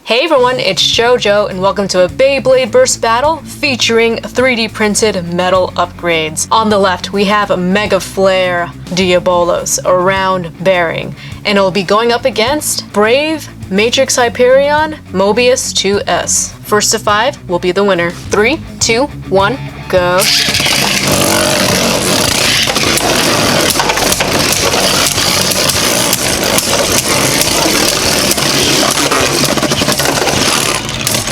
Hey everyone, it's JoJo and welcome to a Beyblade burst battle featuring 3D printed metal upgrades. On the left we have Mega Flare Diabolos, a round bearing, and it will be going up against Brave Matrix Hyperion Mobius 2S. First to 5 will be the winner. 3, 2, 1, go.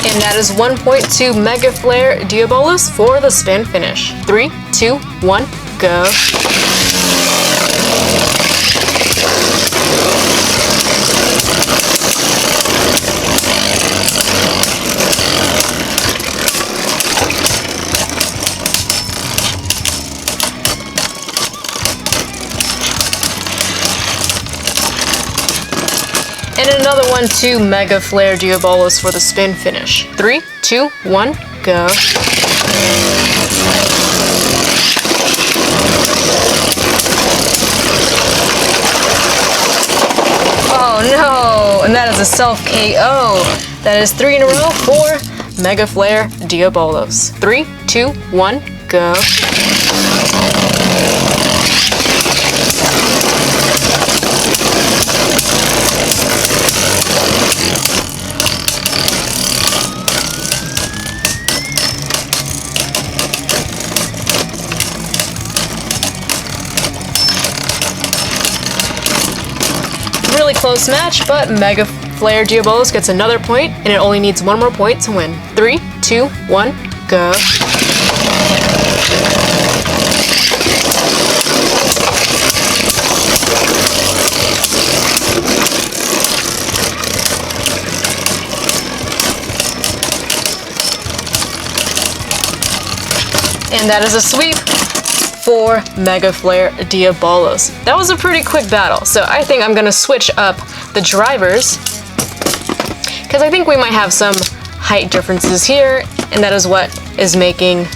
And that is 1.2 Mega Flare Diabolos for the spin finish. 3, 2, 1, go. And another 1.2 Mega Flare Diabolos for the spin finish. 3, 2, 1, go. Oh no! And that is a self KO. That is 3 in a row for Mega Flare Diabolos. 3, 2, 1, go. Really close match, but Mega Flare Diabolos gets another point, and it only needs one more point to win. 3, 2, 1, go. And that is a sweep for Mega Flare Diabolos. That was a pretty quick battle, so I think I'm gonna switch up the drivers because I think we might have some height differences here, and that is what is making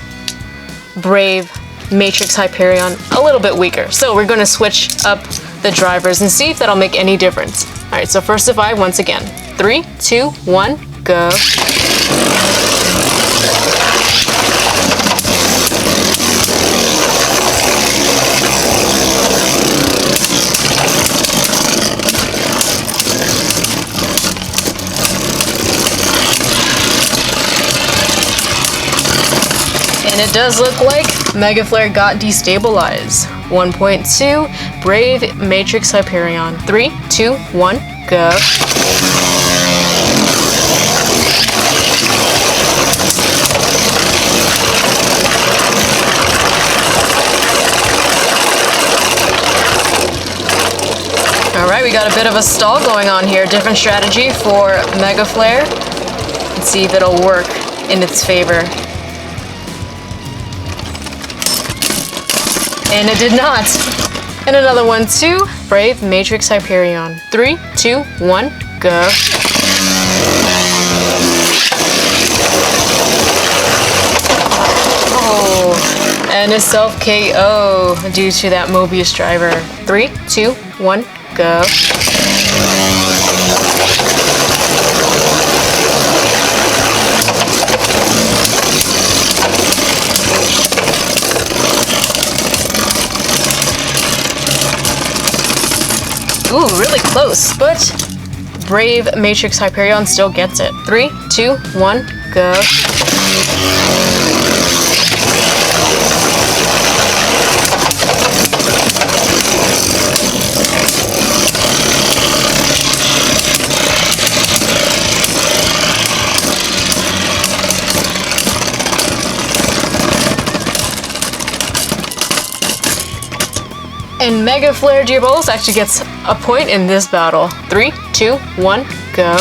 Brave Matrix Hyperion a little bit weaker. So we're gonna switch up the drivers and see if that'll make any difference. All right, so first to 5 once again. 3, 2, 1, go. And it does look like Mega Flare got destabilized. 1.2 Brave Matrix Hyperion. 3, 2, 1, go. Alright, we got a bit of a stall going on here. Different strategy for Mega Flare. Let's see if it'll work in its favor. And it did not. And another 1.2 Brave Matrix Hyperion. 3, 2, 1, go. Oh, and a self KO due to that Mobius driver. 3, 2, 1, go. Ooh, really close, but Brave Matrix Hyperion still gets it. 3, 2, 1, go. And Mega Flare Diabolos actually gets a point in this battle. 3, 2, 1, go.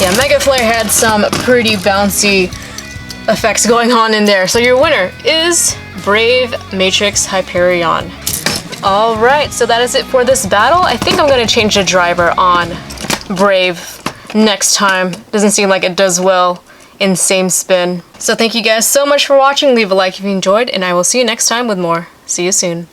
Yeah, Mega Flare had some pretty bouncy effects going on in there. So your winner is Brave Matrix Hyperion. Alright, so that is it for this battle. I think I'm going to change the driver on Brave next time. Doesn't seem like it does well in same spin. So thank you guys so much for watching. Leave a like if you enjoyed, and I will see you next time with more. See you soon.